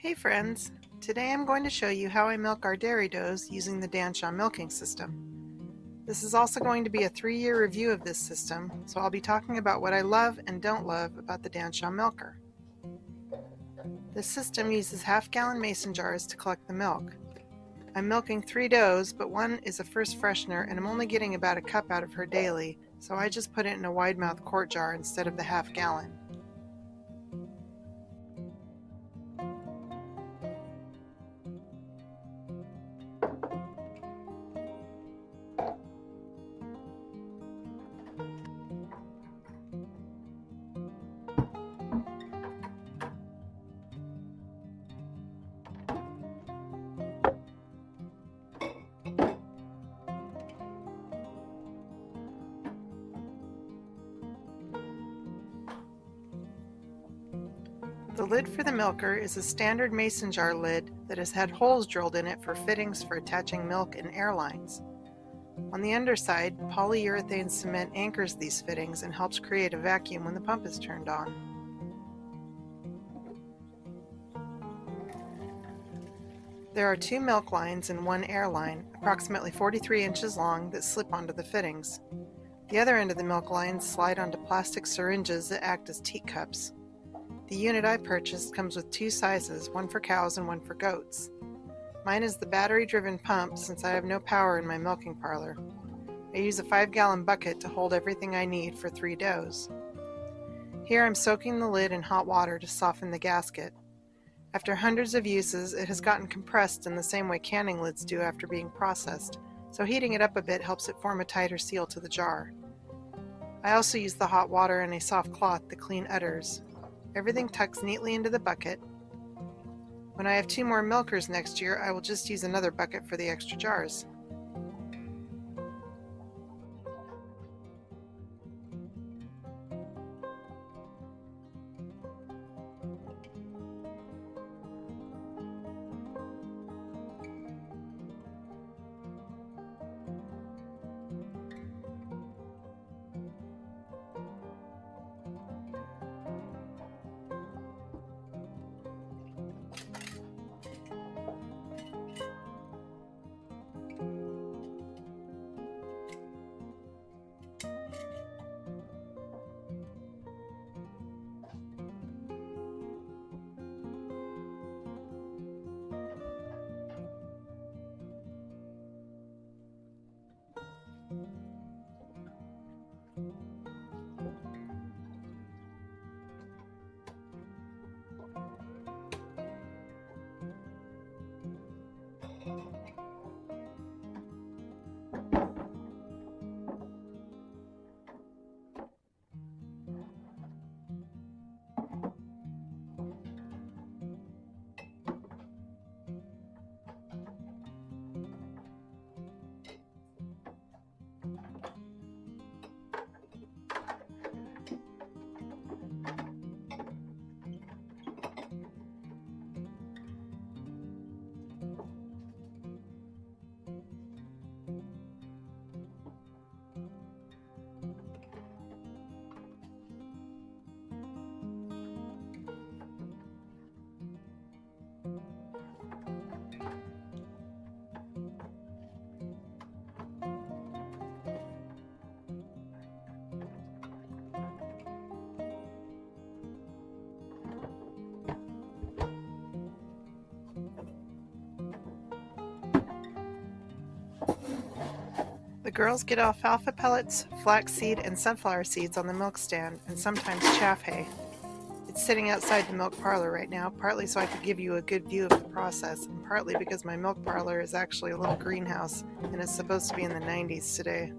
Hey friends! Today I'm going to show you how I milk our dairy does using the Dansha milking system. This is also going to be a 3-year review of this system, so I'll be talking about what I love and don't love about the Dansha milker. This system uses half-gallon mason jars to collect the milk. I'm milking 3 does, but one is a first freshener and I'm only getting about a cup out of her daily, so I just put it in a wide-mouth quart jar instead of the half-gallon. The lid for the milker is a standard mason jar lid that has had holes drilled in it for fittings for attaching milk and air lines. On the underside, polyurethane cement anchors these fittings and helps create a vacuum when the pump is turned on. There are 2 milk lines and 1 air line, approximately 43 inches long, that slip onto the fittings. The other end of the milk lines slide onto plastic syringes that act as teacups. The unit I purchased comes with 2 sizes, one for cows and one for goats. Mine is the battery-driven pump since I have no power in my milking parlor. I use a 5-gallon bucket to hold everything I need for 3 does. Here I'm soaking the lid in hot water to soften the gasket. After hundreds of uses, it has gotten compressed in the same way canning lids do after being processed, so heating it up a bit helps it form a tighter seal to the jar. I also use the hot water and a soft cloth to clean udders. Everything tucks neatly into the bucket. When I have 2 more milkers next year, I will just use another bucket for the extra jars. The girls get alfalfa pellets, flaxseed, and sunflower seeds on the milk stand, and sometimes chaff hay. It's sitting outside the milk parlor right now, partly so I could give you a good view of the process, and partly because my milk parlor is actually a little greenhouse, and it's supposed to be in the 90s today.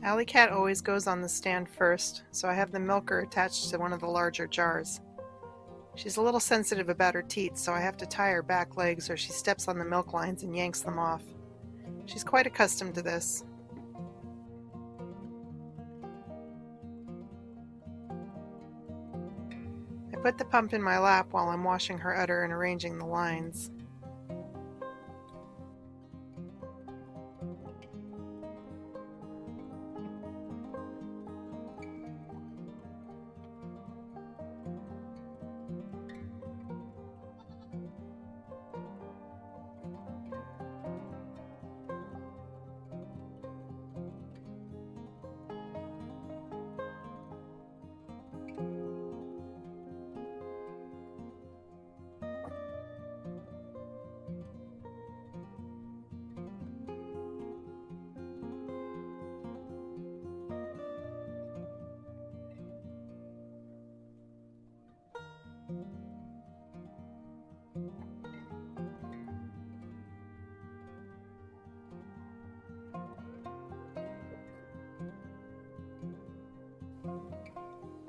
Alley Cat always goes on the stand first, so I have the milker attached to one of the larger jars. She's a little sensitive about her teats, so I have to tie her back legs or she steps on the milk lines and yanks them off. She's quite accustomed to this. I put the pump in my lap while I'm washing her udder and arranging the lines.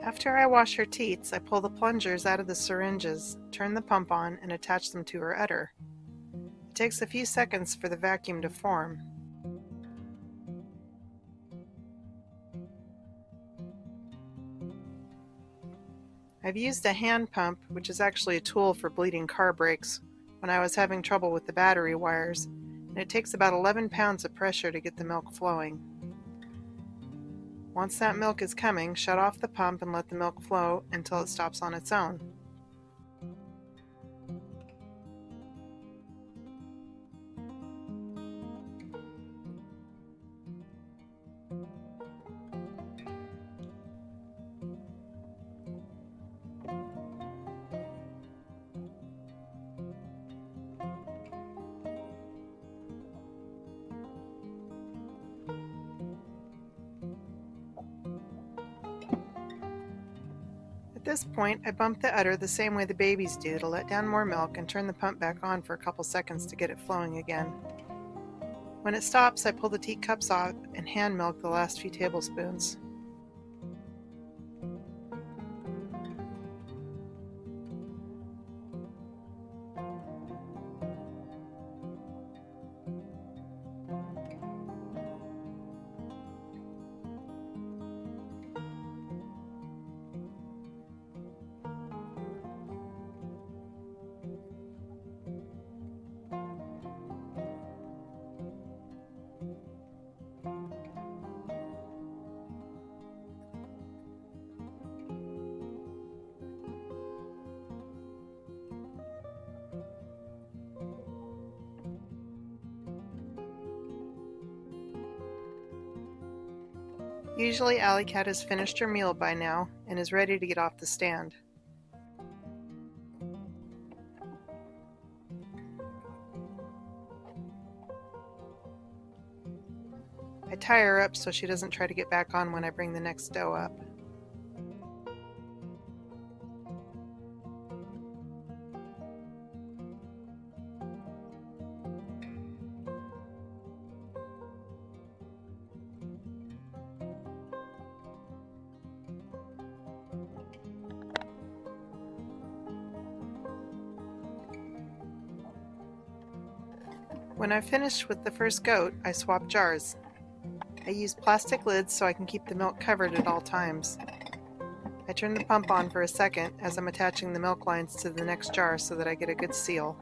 After I wash her teats, I pull the plungers out of the syringes, turn the pump on, and attach them to her udder. It takes a few seconds for the vacuum to form. I've used a hand pump, which is actually a tool for bleeding car brakes, when I was having trouble with the battery wires, and it takes about 11 pounds of pressure to get the milk flowing. Once that milk is coming, shut off the pump and let the milk flow until it stops on its own. At this point, I bump the udder the same way the babies do to let down more milk and turn the pump back on for a couple seconds to get it flowing again. When it stops, I pull the teat cups off and hand milk the last few tablespoons. Usually Alley Cat has finished her meal by now and is ready to get off the stand. I tie her up so she doesn't try to get back on when I bring the next doe up. When I've finished with the first goat, I swap jars. I use plastic lids so I can keep the milk covered at all times. I turn the pump on for a second as I'm attaching the milk lines to the next jar so that I get a good seal.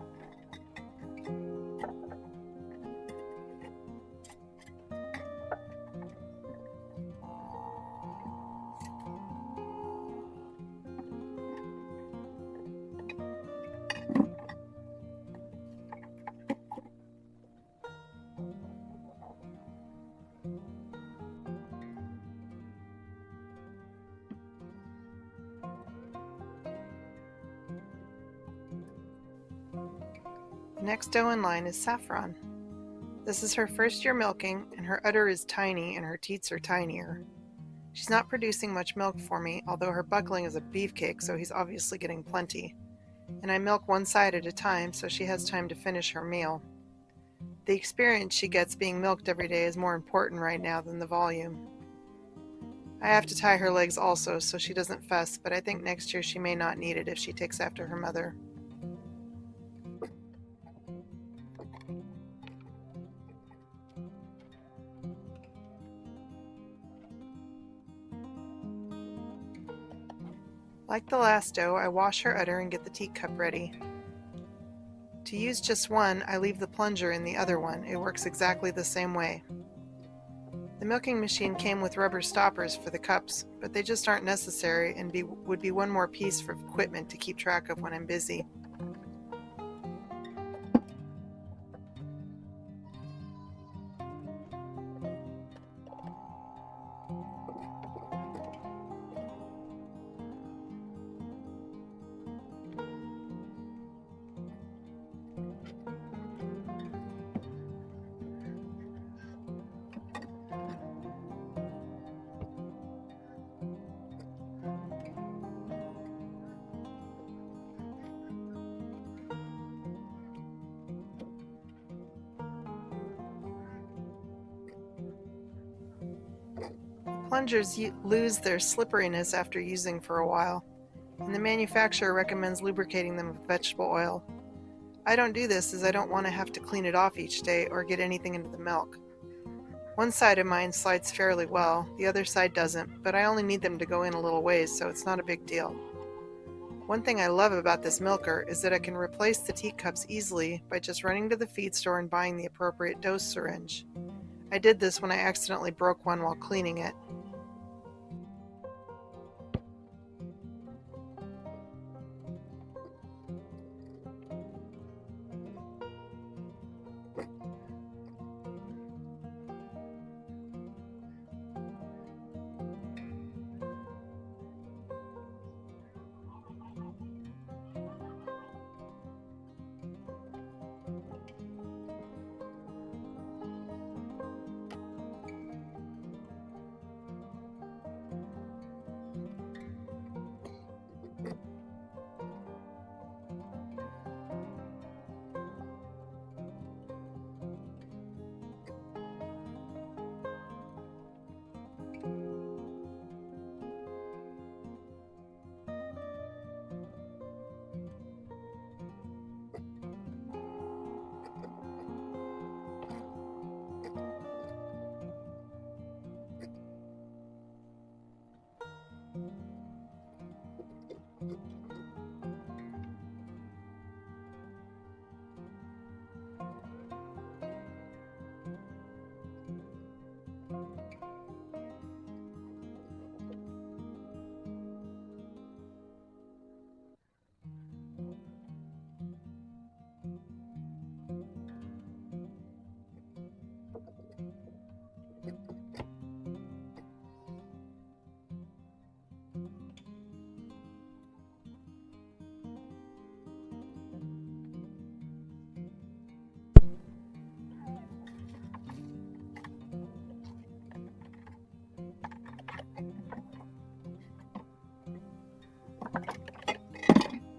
The next doe in line is Saffron. This is her first year milking, and her udder is tiny and her teats are tinier. She's not producing much milk for me, although her buckling is a beefcake, so he's obviously getting plenty. And I milk one side at a time so she has time to finish her meal. The experience she gets being milked every day is more important right now than the volume. I have to tie her legs also so she doesn't fuss, but I think next year she may not need it if she takes after her mother. Like the last doe, I wash her udder and get the teacup ready. To use just one, I leave the plunger in the other one. It works exactly the same way. The milking machine came with rubber stoppers for the cups, but they just aren't necessary and would be one more piece of equipment to keep track of when I'm busy. Plungers lose their slipperiness after using for a while, and the manufacturer recommends lubricating them with vegetable oil. I don't do this as I don't want to have to clean it off each day or get anything into the milk. One side of mine slides fairly well, the other side doesn't, but I only need them to go in a little ways, so it's not a big deal. One thing I love about this milker is that I can replace the teacups easily by just running to the feed store and buying the appropriate dose syringe. I did this when I accidentally broke one while cleaning it.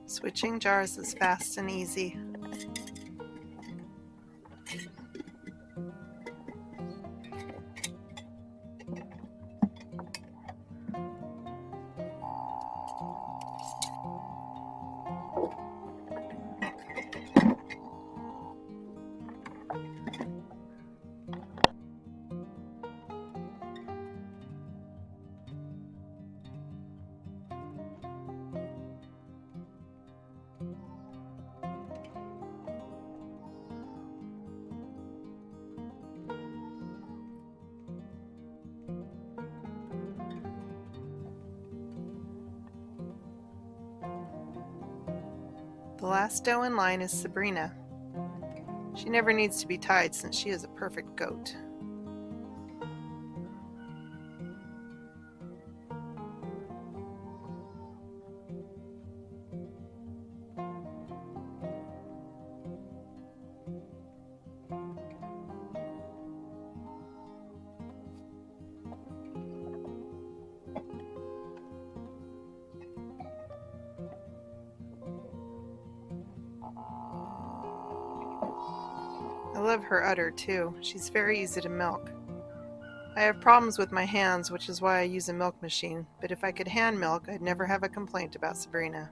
Switching jars is fast and easy. The last doe in line is Sabrina. She never needs to be tied since she is a perfect goat. I love her udder too. She's very easy to milk. I have problems with my hands, which is why I use a milk machine, but if I could hand milk, I'd never have a complaint about Sabrina.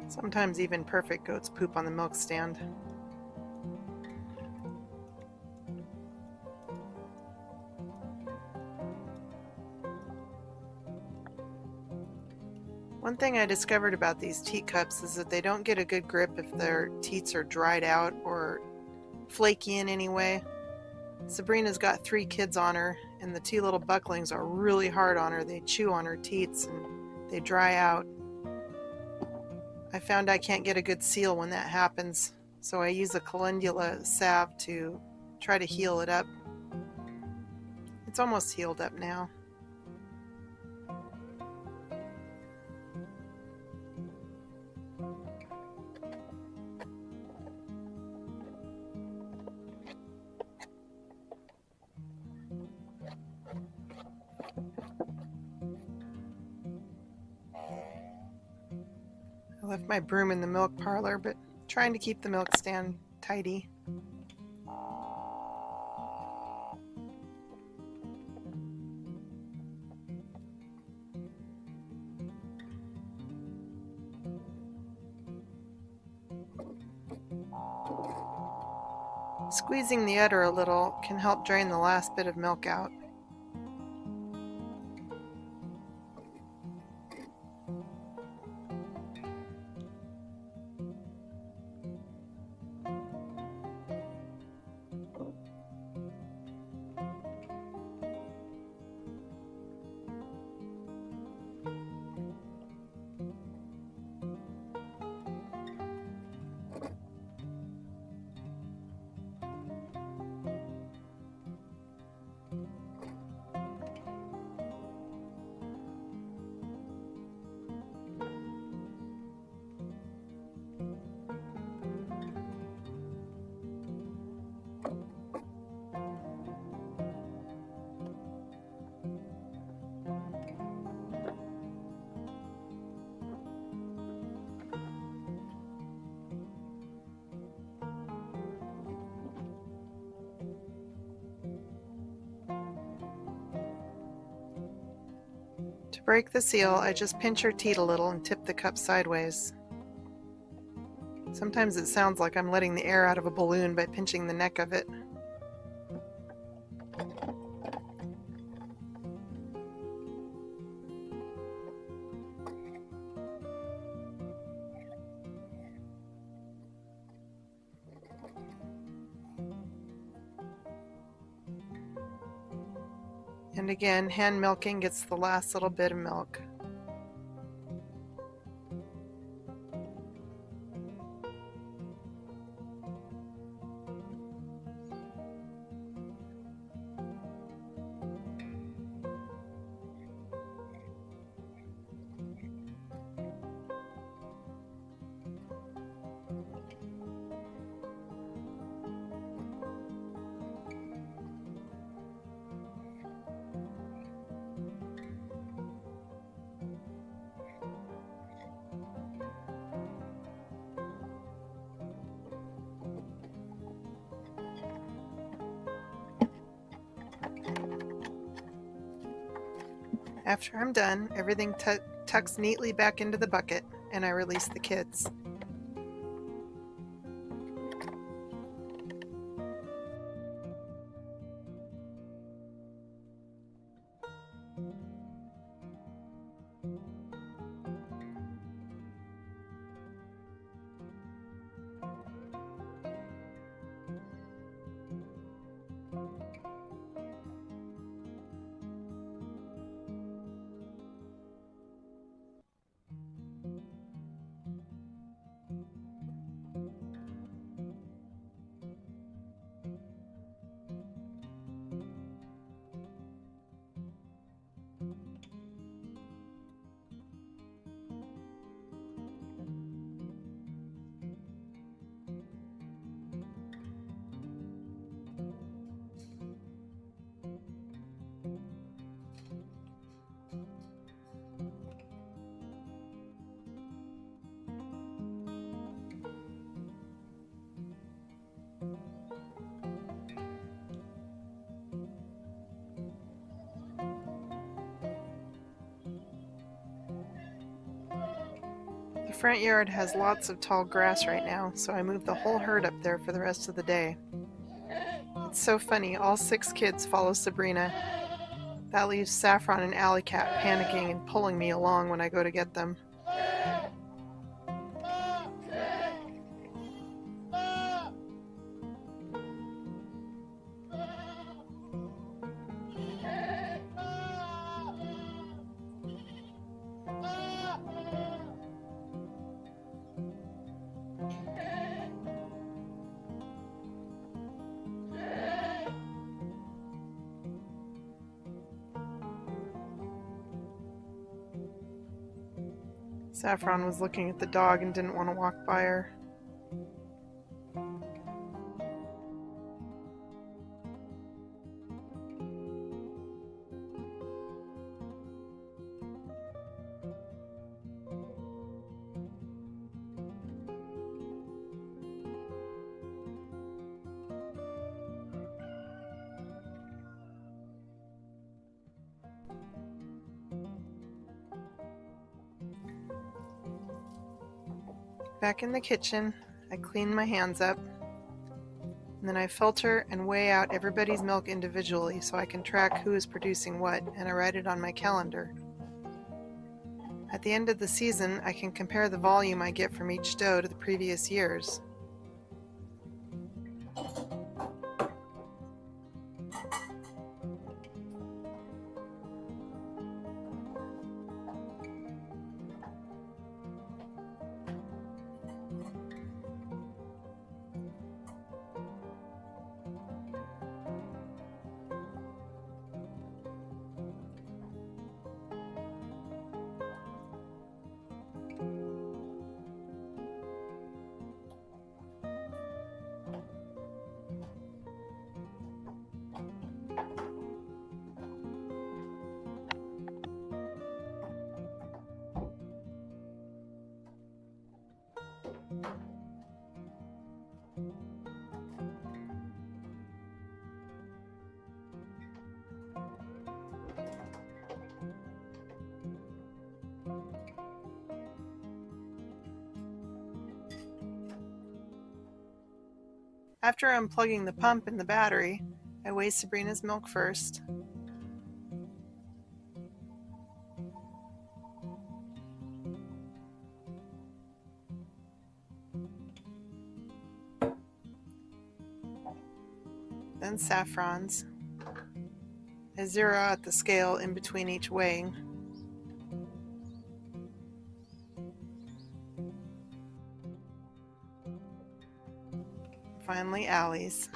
Sometimes even perfect goats poop on the milk stand. One thing I discovered about these teacups is that they don't get a good grip if their teats are dried out or flaky in any way. Sabrina's got 3 kids on her, and the 2 little bucklings are really hard on her. They chew on her teats and they dry out. I found I can't get a good seal when that happens, so I use a calendula salve to try to heal it up. It's almost healed up now. I left my broom in the milk parlor, but trying to keep the milk stand tidy. Squeezing the udder a little can help drain the last bit of milk out. To break the seal, I just pinch her teat a little and tip the cup sideways. Sometimes it sounds like I'm letting the air out of a balloon by pinching the neck of it. And again, hand milking gets the last little bit of milk. After I'm done, everything tucks neatly back into the bucket, and I release the kids. front yard has lots of tall grass right now, so I moved the whole herd up there for the rest of the day. It's so funny, all 6 kids follow Sabrina. That leaves Saffron and Alley Cat panicking and pulling me along when I go to get them. Saffron was looking at the dog and didn't want to walk by her. Back in the kitchen, I clean my hands up, and then I filter and weigh out everybody's milk individually so I can track who is producing what, and I write it on my calendar. At the end of the season, I can compare the volume I get from each doe to the previous years. After unplugging the pump and the battery, I weigh Sabrina's milk first. Then Saffron's. I zero out the scale in between each weighing. Finally, Allie's.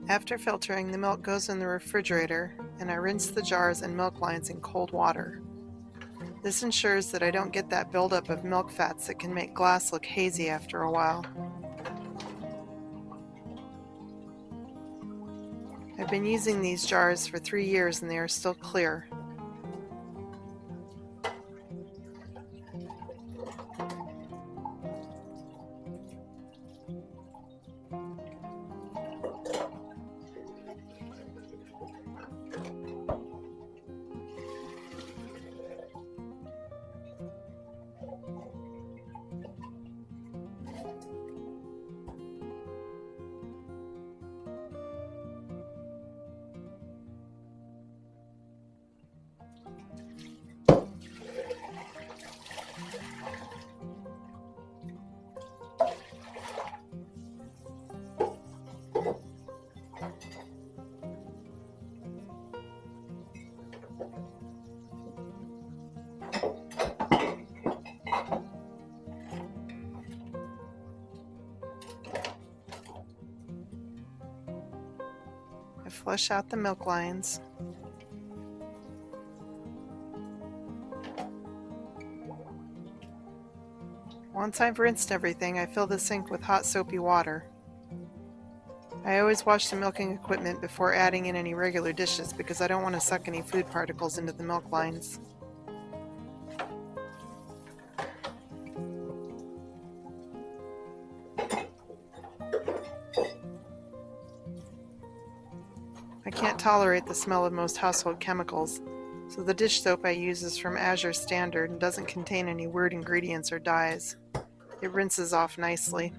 After filtering, the milk goes in the refrigerator, and I rinse the jars and milk lines in cold water. This ensures that I don't get that buildup of milk fats that can make glass look hazy after a while. I've been using these jars for 3 years and they are still clear. I flush out the milk lines. Once I've rinsed everything, I fill the sink with hot soapy water. I always wash the milking equipment before adding in any regular dishes because I don't want to suck any food particles into the milk lines. I can't tolerate the smell of most household chemicals, so the dish soap I use is from Azure Standard and doesn't contain any weird ingredients or dyes. It rinses off nicely.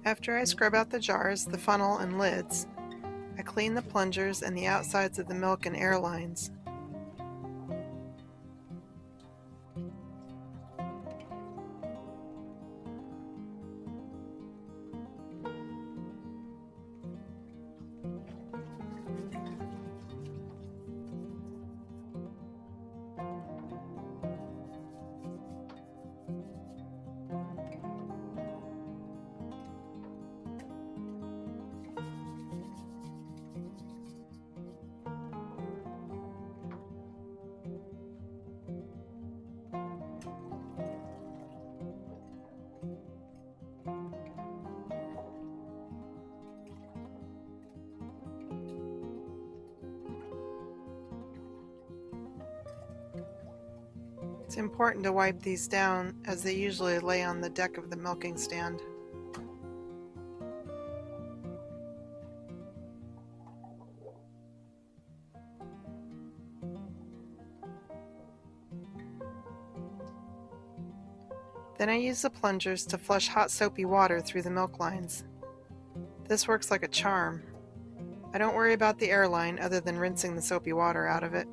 After I scrub out the jars, the funnel, and lids, I clean the plungers and the outsides of the milk and air lines. It's important to wipe these down as they usually lay on the deck of the milking stand. Then I use the plungers to flush hot soapy water through the milk lines. This works like a charm. I don't worry about the air line other than rinsing the soapy water out of it.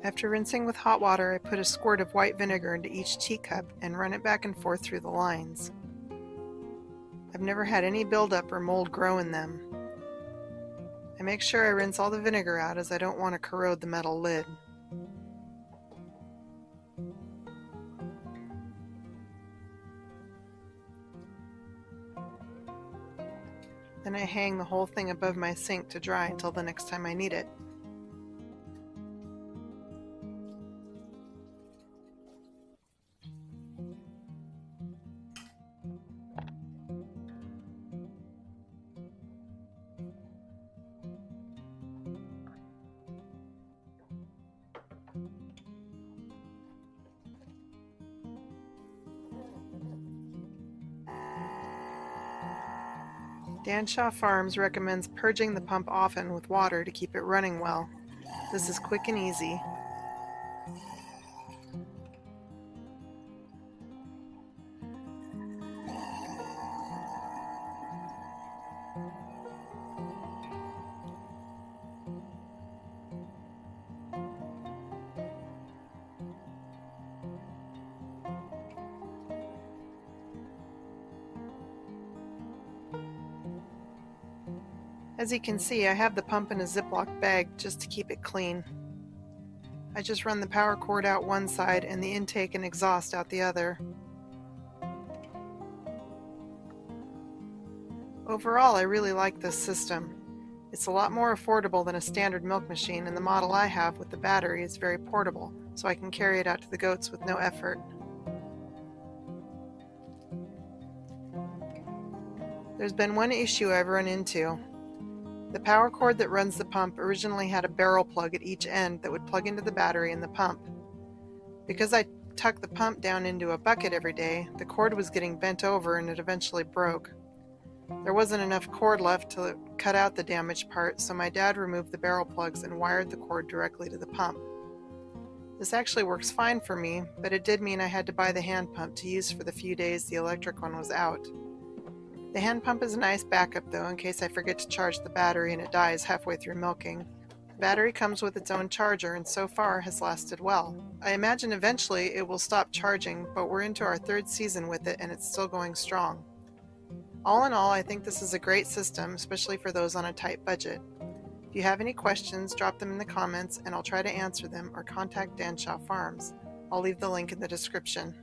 After rinsing with hot water, I put a squirt of white vinegar into each teacup and run it back and forth through the lines. I've never had any buildup or mold grow in them. I make sure I rinse all the vinegar out as I don't want to corrode the metal lid. Then I hang the whole thing above my sink to dry until the next time I need it. Dansha-Farms recommends purging the pump often with water to keep it running well. This is quick and easy. As you can see, I have the pump in a Ziploc bag just to keep it clean. I just run the power cord out one side and the intake and exhaust out the other. Overall, I really like this system. It's a lot more affordable than a standard milk machine, and the model I have with the battery is very portable, so I can carry it out to the goats with no effort. There's been one issue I've run into. The power cord that runs the pump originally had a barrel plug at each end that would plug into the battery and the pump. Because I tuck the pump down into a bucket every day, the cord was getting bent over and it eventually broke. There wasn't enough cord left to cut out the damaged part, so my dad removed the barrel plugs and wired the cord directly to the pump. This actually works fine for me, but it did mean I had to buy the hand pump to use for the few days the electric one was out. The hand pump is a nice backup though, in case I forget to charge the battery and it dies halfway through milking. The battery comes with its own charger and so far has lasted well. I imagine eventually it will stop charging, but we're into our third season with it and it's still going strong. All in all, I think this is a great system, especially for those on a tight budget. If you have any questions, drop them in the comments and I'll try to answer them, or contact Dansha-Farms. I'll leave the link in the description.